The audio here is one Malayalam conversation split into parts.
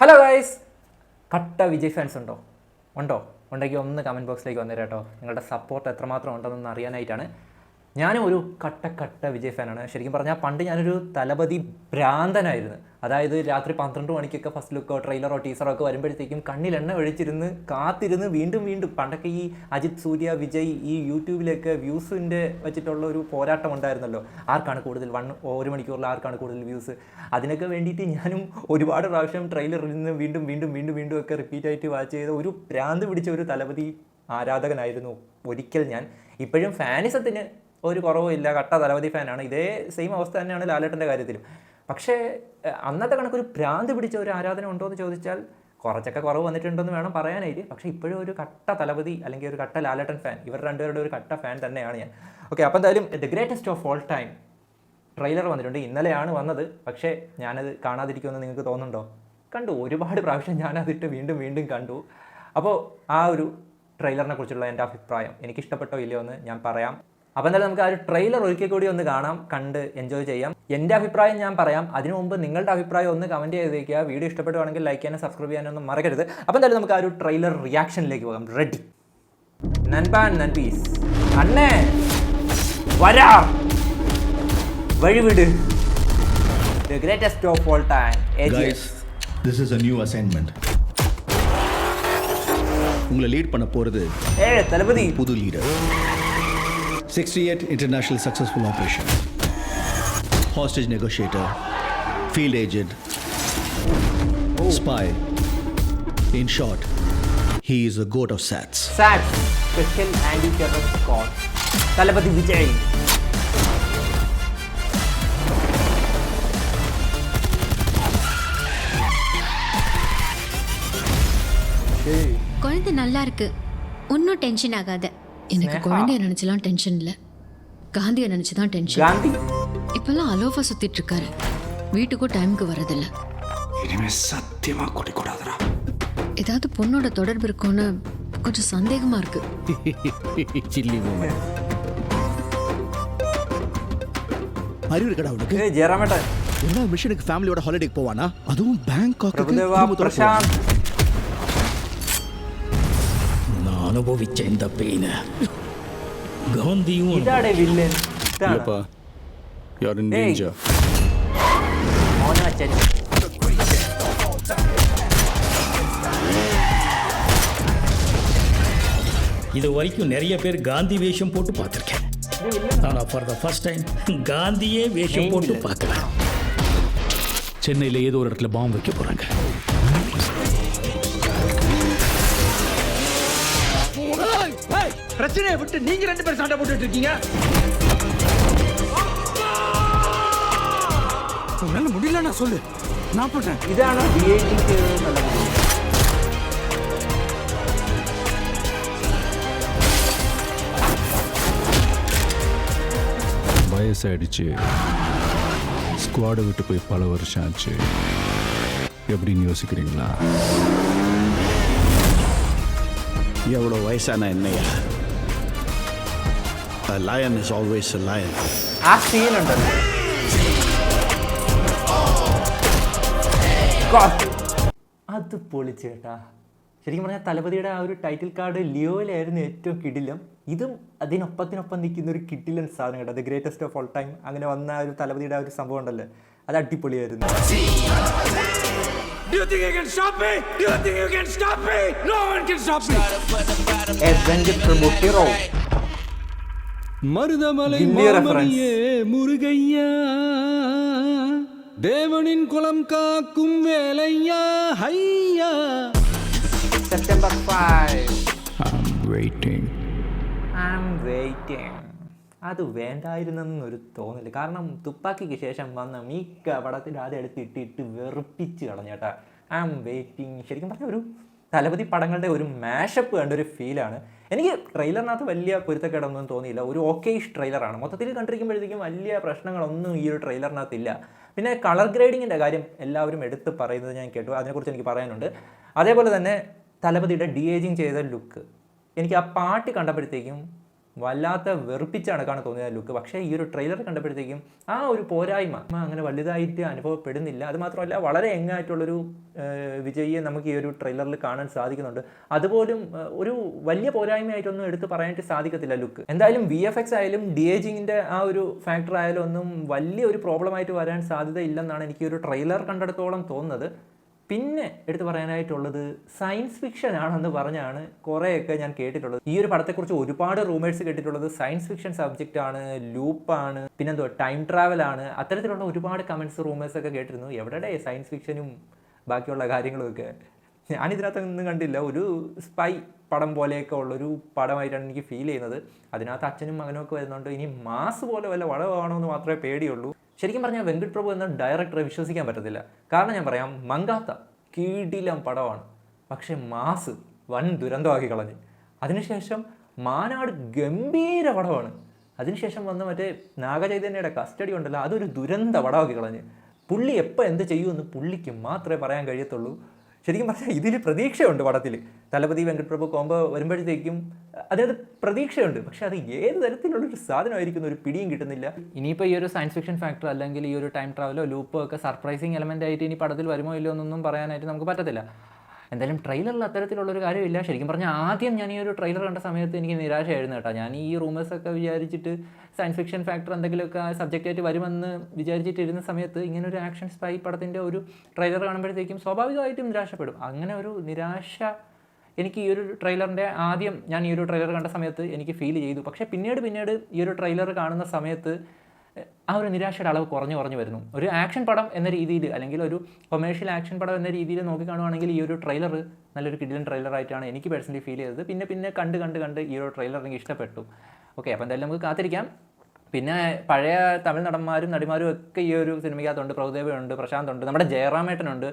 ഹലോ ഗൈസ്, കട്ട വിജയ് ഫാൻസ് ഉണ്ടോ ഉണ്ടെങ്കിൽ ഒന്ന് കമൻറ്റ് ബോക്സിലേക്ക് വന്നേരം കേട്ടോ. നിങ്ങളുടെ സപ്പോർട്ട് എത്രമാത്രം ഉണ്ടെന്നൊന്ന് അറിയാനായിട്ടാണ്. ഞാനും ഒരു കട്ട വിജയ് ഫാനാണ്. ശരിക്കും പറഞ്ഞാൽ പണ്ട് ഞാനൊരു തലപതി ഭ്രാന്തനായിരുന്നു. അതായത് രാത്രി 12 മണിക്കൊക്കെ ഫസ്റ്റ് ലുക്കോ ട്രെയിലറോ ടീസറോ ഒക്കെ വരുമ്പോഴത്തേക്കും കണ്ണിലെണ്ണ ഒഴിച്ചിരുന്ന് കാത്തിരുന്ന് വീണ്ടും പണ്ടൊക്കെ ഈ അജിത് സൂര്യ വിജയ് ഈ യൂട്യൂബിലൊക്കെ വ്യൂസിൻ്റെ വെച്ചിട്ടുള്ള ഒരു പോരാട്ടം ഉണ്ടായിരുന്നല്ലോ. ആർക്കാണ് കൂടുതൽ 1 മണിക്കൂറിൽ ആർക്കാണ് കൂടുതൽ വ്യൂസ്. അതിനൊക്കെ വേണ്ടിയിട്ട് ഞാനും ഒരുപാട് പ്രാവശ്യം ട്രെയിലറിൽ നിന്ന് വീണ്ടും ഒക്കെ റിപ്പീറ്റായിട്ട് വാച്ച് ചെയ്ത ഒരു ഭ്രാന്ത് പിടിച്ച ഒരു തലപതി ആരാധകനായിരുന്നു ഒരിക്കൽ ഞാൻ. ഇപ്പോഴും ഫാനിസത്തിന് ഒരു കുറവും ഇല്ല, കട്ട തലപതി ഫാനാണ്. ഇതേ സെയിം അവസ്ഥ തന്നെയാണ് ലാലേട്ടൻ്റെ കാര്യത്തിലും. പക്ഷേ അന്നത്തെ കണക്കൊരു ഭ്രാന്ത് പിടിച്ച ഒരു ആരാധന ഉണ്ടോ എന്ന് ചോദിച്ചാൽ കുറച്ചൊക്കെ കുറവ് വന്നിട്ടുണ്ടെന്ന് വേണം പറയാനായിട്ട്. പക്ഷേ ഇപ്പോഴും ഒരു കട്ട തലപതി അല്ലെങ്കിൽ ഒരു കട്ട ലാലേട്ടൻ ഫാൻ, ഇവർ രണ്ടുപേരുടെ ഒരു കട്ട ഫാൻ തന്നെയാണ് ഞാൻ. ഓക്കെ, അപ്പോൾ എന്തായാലും the greatest of all time trailer വന്നിട്ടുണ്ട്. ഇന്നലെയാണ് വന്നത്. പക്ഷേ ഞാനത് കാണാതിരിക്കുമെന്ന് നിങ്ങൾക്ക് തോന്നുന്നുണ്ടോ? കണ്ടു, ഒരുപാട് പ്രാവശ്യം ഞാനതിട്ട് വീണ്ടും കണ്ടു. അപ്പോൾ ആ ഒരു ട്രെയിലറിനെ കുറിച്ചുള്ള എൻ്റെ അഭിപ്രായം എനിക്കിഷ്ടപ്പെട്ടോ ഇല്ലയോ എന്ന് ഞാൻ പറയാം. അപ്പോൾ എന്തായാലും നമുക്ക് ആ ഒരു ട്രെയിലർ ഒരിക്കൽ കൂടി ഒന്ന് കാണാം, കണ്ട് എൻജോയ് ചെയ്യാം. എൻ്റെ അഭിപ്രായം ഞാൻ പറയാം. അതിനു മുമ്പ് നിങ്ങളുടെ അഭിപ്രായം ഒന്ന് കമൻറ്റ് ചെയ്തേക്കുക. വീഡിയോ ഇഷ്ടപ്പെടുവാണെങ്കിൽ ലൈക്ക് ചെയ്യാനും സബ്സ്ക്രൈബ് ചെയ്യാനൊന്നും മറക്കരുത്. അപ്പോൾ എന്തായാലും നമുക്ക് ആ ഒരു ട്രെയിലർ റിയാക്ഷനിലേക്ക് പോകാം. റെഡി? നൻപാൻ നൻപീസ് അണ്ണേ വരാ വഴിവിട്. The greatest of all time. Guys, this is a new assignment. உங்களை லீட் பண்ண போறது தளபதி புது leader. 68 international successful operations. Hostage negotiator, field agent, spy. In short, he is a goat of SATs. SATs, Special Anti-Terror Squad. Thalapathy Vijay. குழந்தை நல்லா இருக்கு, ஒன்றும் டென்ஷன் ஆகாத. எனக்கு குழந்தைய நினைச்சலாம் டென்ஷன் இல்லை, காந்தியை நினைச்சுதான் டென்ஷன். காந்தி இப்பெல்லாம் அலோஃபா சுத்திட்டு இருக்காரு, வீட்டுக்கும் டைமுக்கு வரதில்ல. இனிமே சத்தியமா குடிக்கூடாதுடா. ஏதாவது பொண்ணோட தொடர்பு இருக்கும்னு கொஞ்சம் சந்தேகமா இருக்கு. Silly moment. அறிவு இருக்கடா உனக்கு? ஜெயராமேட்டா எல்லா மிஷனுக்கு ஃபேமிலியோட ஹாலிடேக்கு போவானா? அதுவும் பேங்காக்கு. பிரபுதேவா பிரசாந்த் அனுபவிச்ச இந்த பெயின காந்தியும் இதாடே வில்லன் இல்லப்பா. யார் இன் டேஞ்சர்? மோனாச்சன் இது வரைக்கும் நிறைய பேர் காந்தி வேஷம் போட்டு பார்த்துருக்கேன். ஆனால் ஃபார் த ஃபர்ஸ்ட் டைம் காந்தியே வேஷம் போட்டு பார்க்கலாம். சென்னையில் ஏதோ ஒரு இடத்துல பாம்பு வைக்க போகிறாங்க. பிரச்சனையை விட்டு நீங்க 2 பேரும் சண்டை போட்டுட்டு இருக்கீங்க. உன்னால முடியல, நான் சொல்லு, நான் போட்டேன். ഇതാണ് DIG തലപതി. வயசாயிடுச்சு, ஸ்குவாடை விட்டு போய் பல வருஷம் ஆச்சு. எப்படின்னு யோசிக்கிறீங்களா? எவ்வளோ வயசான என்னையா? A lion is always a lion. ആ സീനുണ്ടല്ലോ, അത് പൊളിച്ചേട്ടാ. ശരിക്കും പറഞ്ഞാൽ തലപതിയുടെ ആ ഒരു ടൈറ്റിൽ കാർഡ് ലിയോയിലായിരുന്നു ഏറ്റവും കിടിലം. ഇതും അതിനൊപ്പത്തിനൊപ്പം നിൽക്കുന്ന ഒരു കിടിലൻ സാധനം കേട്ടോ. The greatest of all time അങ്ങനെ വന്ന ആ ഒരു തലപതിയുടെ ആ ഒരു സംഭവം ഉണ്ടല്ലോ, അത് അടിപൊളിയായിരുന്നു. Do you think you can stop me? Do you think you can stop me? No one can stop me. Avenged Prabhu Hero. Marudhamalai India reference. மாமணியே முருகையா, தேவனின் குலம் காக்கும் வேலையா ஹையா. September 5. I'm waiting. അത് വേണ്ടായിരുന്നെന്നൊരു തോന്നല്. കാരണം തുപ്പാക്കിക്ക് ശേഷം വന്ന മിക്ക പടത്തിൽ ആദ്യം എടുത്തിട്ട് വെറുപ്പിച്ച് കളഞ്ഞേട്ടാ. വെയിറ്റിംഗ്. ശരിക്കും പറഞ്ഞാൽ ഒരു തലപതി പടങ്ങളുടെ ഒരു മാഷപ്പ് കണ്ട ഒരു ഫീലാണ്. എനിക്ക് ട്രെയിലറിനകത്ത് വലിയ പൊരുത്തക്കേടൊന്നും തോന്നിയില്ല. ഒരു ഓക്കേയിഷ് ട്രെയിലറാണ്. മൊത്തത്തിൽ കണ്ടിരിക്കുമ്പോഴത്തേക്കും വലിയ പ്രശ്നങ്ങളൊന്നും ഈ ഒരു ട്രെയിലറിനകത്തില്ല. പിന്നെ കളർ ഗ്രേഡിങ്ങിൻ്റെ കാര്യം എല്ലാവരും എടുത്ത് പറയുന്നത് ഞാൻ കേട്ടു, അതിനെക്കുറിച്ച് എനിക്ക് പറയാനുണ്ട്. അതേപോലെ തന്നെ തലപതിയുടെ DIG ചെയ്ത ലുക്ക്, എനിക്ക് ആ പാട്ട് കണ്ടപ്പോഴത്തേക്കും വല്ലാത്ത വെറുപ്പിച്ചാണ് കാണാൻ തോന്നിയ ലുക്ക്. പക്ഷേ ഈ ഒരു ട്രെയിലർ കണ്ടപ്പോഴത്തേക്കും ആ ഒരു പോരായ്മ അങ്ങനെ വലുതായിട്ട് അനുഭവപ്പെടുന്നില്ല. അതുമാത്രമല്ല വളരെ യങ്ങായിട്ടുള്ളൊരു വിജയിയെ നമുക്ക് ഈ ഒരു ട്രെയിലറിൽ കാണാൻ സാധിക്കുന്നുണ്ട്. അതുപോലും ഒരു വലിയ പോരായ്മയായിട്ടൊന്നും എടുത്ത് പറയാനായിട്ട് സാധിക്കത്തില്ല ലുക്ക്. എന്തായാലും VFX ആയാലും DAGിങ്ങിൻ്റെ ആ ഒരു ഫാക്ടർ ആയാലും ഒന്നും വലിയ ഒരു പ്രോബ്ലമായിട്ട് വരാൻ സാധ്യതയില്ലെന്നാണ് എനിക്ക് ഒരു ട്രെയിലർ കണ്ടെടുത്തോളം തോന്നുന്നത്. പിന്നെ എടുത്ത് പറയാനായിട്ടുള്ളത് സയൻസ് ഫിക്ഷൻ ആണെന്ന് പറഞ്ഞാണ് കുറേയൊക്കെ ഞാൻ കേട്ടിട്ടുള്ളത്. ഈ ഒരു പടത്തെക്കുറിച്ച് ഒരുപാട് റൂമേഴ്സ് കേട്ടിട്ടുള്ളത് സയൻസ് ഫിക്ഷൻ സബ്ജക്റ്റ് ആണ്, ലൂപ്പാണ്, പിന്നെന്തോ ടൈം ട്രാവൽ ആണ്, അത്തരത്തിലുള്ള ഒരുപാട് കമൻറ്റ്സ് റൂമേഴ്സൊക്കെ കേട്ടിരുന്നു. എവിടെ സയൻസ് ഫിക്ഷനും ബാക്കിയുള്ള കാര്യങ്ങളുമൊക്കെ ഞാനിതിനകത്തൊന്നും കണ്ടില്ല. ഒരു സ്പൈ പടം പോലെയൊക്കെ ഉള്ളൊരു പടമായിട്ടാണ് എനിക്ക് ഫീൽ ചെയ്യുന്നത്. അതിനകത്ത് അച്ഛനും മകനും ഒക്കെ വരുന്നുണ്ട്. ഇനി മാസ് പോലെ വല്ല വളവാണോ എന്ന് മാത്രമേ പേടിയുള്ളൂ. ശരിക്കും പറഞ്ഞാൽ വെങ്കട് പ്രഭു എന്ന ഡയറക്ടറെ വിശ്വസിക്കാൻ പറ്റത്തില്ല. കാരണം ഞാൻ പറയാം, മങ്കാത്ത കീടിലം പടമാണ്, പക്ഷെ മാസ് വൻ ദുരന്തമാക്കി കളഞ്ഞ്. അതിനുശേഷം മാനാട് ഗംഭീര പടമാണ്. അതിനുശേഷം വന്ന മറ്റേ നാഗചൈതന്യയുടെ കസ്റ്റഡി ഉണ്ടല്ലോ, അതൊരു ദുരന്ത പടമാക്കി കളഞ്ഞ്. പുള്ളി എപ്പോൾ എന്ത് ചെയ്യുമെന്ന് പുള്ളിക്ക് മാത്രമേ പറയാൻ കഴിയത്തുള്ളൂ. ശരിക്കും പറഞ്ഞാൽ ഇതിൽ പ്രതീക്ഷയുണ്ട് പടത്തിൽ. തലപതി വെങ്കട് പ്രഭു കോംബോ വരുമ്പോഴത്തേക്കും അതായത് പ്രതീക്ഷയുണ്ട്. പക്ഷെ അത് ഏത് തരത്തിലുള്ളൊരു സാധനമായിരിക്കും ഒരു പിടിയും കിട്ടുന്നില്ല. ഇനിയിപ്പോൾ ഈ ഒരു സയൻസ് ഫിക്ഷൻ ഫാക്ടർ അല്ലെങ്കിൽ ഈ ഒരു ടൈം ട്രാവലോ ലൂപ്പോ ഒക്കെ സർപ്രൈസിങ് എലമെൻ്റ് ആയിട്ട് ഇനി പടത്തിൽ വരുമോ ഇല്ലയോ എന്നൊന്നും പറയാനായിട്ട് നമുക്ക് പറ്റത്തില്ല. എന്തായാലും ട്രെയിലറിൽ അത്തരത്തിലുള്ളൊരു കാര്യമില്ല. ശരിക്കും പറഞ്ഞാൽ ആദ്യം ഞാൻ ഈ ഒരു ട്രെയിലർ കണ്ട സമയത്ത് എനിക്ക് നിരാശയായിരുന്നു കേട്ടോ. ഞാൻ ഈ റൂമേഴ്സൊക്കെ വിചാരിച്ചിട്ട് സയൻസ് ഫിക്ഷൻ ഫാക്ടർ എന്തെങ്കിലുമൊക്കെ സബ്ജക്റ്റായിട്ട് വരുമെന്ന് വിചാരിച്ചിട്ടിരുന്ന സമയത്ത് ഇങ്ങനെ ഒരു ആക്ഷൻ സ്പൈ പടത്തിൻ്റെ ഒരു ട്രെയിലർ കാണുമ്പോഴത്തേക്കും സ്വാഭാവികമായിട്ടും നിരാശപ്പെടും. അങ്ങനെ ഒരു നിരാശ എനിക്ക് ഈ ഒരു ട്രെയിലറിൻ്റെ ആദ്യം ഞാൻ ഈ ഒരു ട്രെയിലർ കണ്ട സമയത്ത് എനിക്ക് ഫീൽ ചെയ്തു. പക്ഷേ പിന്നീട് ഈ ഒരു ട്രെയിലർ കാണുന്ന സമയത്ത് ആ ഒരു നിരാശയുടെ അളവ് കുറഞ്ഞു വരുന്നു. ഒരു ആക്ഷൻ പടം എന്ന രീതിയിൽ അല്ലെങ്കിൽ ഒരു കൊമേഴ്ഷ്യൽ ആക്ഷൻ പടം എന്ന രീതിയിൽ നോക്കിക്കാണുവാണെങ്കിൽ ഈ ഒരു ട്രെയിലർ നല്ലൊരു കിഡിലൻ ട്രെയിലറായിട്ടാണ് എനിക്ക് പേഴ്സണലി ഫീൽ ചെയ്തത്. പിന്നെ കണ്ട് ഈ ഒരു ട്രെയിലർ എനിക്ക് ഇഷ്ടപ്പെട്ടു. ഓക്കെ, അപ്പോൾ എന്തായാലും നമുക്ക് കാത്തിരിക്കാം. പിന്നെ പഴയ തമിഴ് നടന്മാരും നടിമാരും ഒക്കെ ഈ ഒരു സിനിമയ്ക്കകത്തുണ്ട്. പ്രഭുദേവയുണ്ട്, പ്രശാന്തുണ്ട്, നമ്മുടെ ജയറാമേട്ടനുണ്ട്.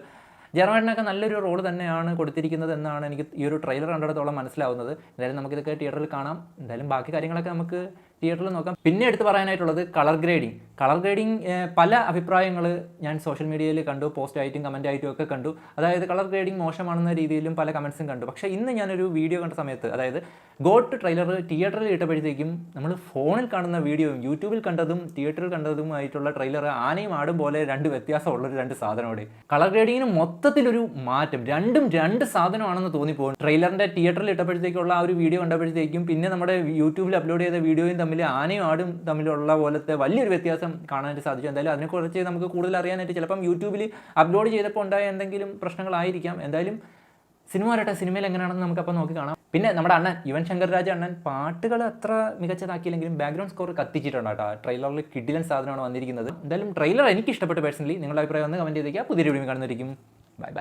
ജയറാമേട്ടനൊക്കെ നല്ലൊരു റോൾ തന്നെയാണ് കൊടുത്തിരിക്കുന്നത് എന്നാണ് എനിക്ക് ഈ ഒരു ട്രെയിലർ കണ്ടിടത്തോളം മനസ്സിലാവുന്നത്. എന്തായാലും നമുക്കിതൊക്കെ തിയേറ്ററിൽ കാണാം. എന്തായാലും ബാക്കി കാര്യങ്ങളൊക്കെ നമുക്ക് തിയേറ്ററിൽ നോക്കാം. പിന്നെ എടുത്ത് പറയാനായിട്ടുള്ളത് കളർ ഗ്രേഡിങ്. പല അഭിപ്രായങ്ങൾ ഞാൻ സോഷ്യൽ മീഡിയയിൽ കണ്ടു, പോസ്റ്റായിട്ടും കമൻറ്റായിട്ടും ഒക്കെ കണ്ടു. അതായത് കളർ ഗ്രേഡിങ് മോശമാണെന്ന രീതിയിലും പല കമൻസും കണ്ടു. പക്ഷേ ഇന്ന് ഞാനൊരു വീഡിയോ കണ്ട സമയത്ത്, അതായത് ഗോട്ട് ട്രെയിലർ തിയേറ്ററിൽ ഇട്ടപ്പോഴത്തേക്കും നമ്മൾ ഫോണിൽ കാണുന്ന വീഡിയോയും യൂട്യൂബിൽ കണ്ടതും തിയേറ്ററിൽ കണ്ടതുമായിട്ടുള്ള ട്രെയിലർ ആനയും ആടും പോലെ വ്യത്യാസമുള്ളൊരു രണ്ട് സാധനമാണ്. കളർ ഗ്രേഡിങ്ങിന് മൊത്തത്തിലൊരു മാറ്റം, രണ്ടും രണ്ട് സാധനമാണെന്ന് തോന്നിപ്പോകും. ട്രെയിലറിൻ്റെ തിയേറ്ററിൽ ഇട്ടപ്പോഴത്തേക്കുള്ള ആ ഒരു വീഡിയോ കണ്ടപ്പോഴത്തേക്കും പിന്നെ നമ്മുടെ യൂട്യൂബിൽ അപ്ലോഡ് ചെയ്ത വീഡിയോയും തമ്മിൽ ആനയും ആടും തമ്മിലുള്ള പോലത്തെ വലിയൊരു വ്യത്യാസം കാണാനായിട്ട് സാധിച്ചു. എന്തായാലും അതിനെക്കുറിച്ച് നമുക്ക് കൂടുതൽ അറിയാനായിട്ട് ചിലപ്പം യൂട്യൂബിൽ അപ്ലോഡ് ചെയ്തപ്പോൾ ഉണ്ടായ എന്തെങ്കിലും പ്രശ്നങ്ങളായിരിക്കാം. എന്തായാലും സിനിമ വരട്ടെ, സിനിമയിൽ എങ്ങനെയാണെന്ന് നമുക്കപ്പോൾ നോക്കി കാണാം. പിന്നെ നമ്മുടെ അണ്ണൻ യുവൻ ശങ്കർ രാജ അണ്ണൻ പാട്ടുകൾ അത്ര മികച്ചതാക്കിയില്ലെങ്കിലും ബാക്ക്ഗ്രൗണ്ട് സ്കോർ കത്തിച്ചിട്ടുണ്ട് കേട്ടോ. ട്രെയിലറിൽ കിഡിലൻ സാധനമാണ് വന്നിരിക്കുന്നത്. എന്തായാലും ട്രെയിലർ എനിക്ക് ഇഷ്ടപ്പെട്ടു പേഴ്സണലി. നിങ്ങളുടെ അഭിപ്രായം ഒന്ന് കമൻറ്റ് ചെയ്തേക്കുക. പുതിയൊരു വീഡിയോ കാണുന്നതായിരിക്കും. ബൈ.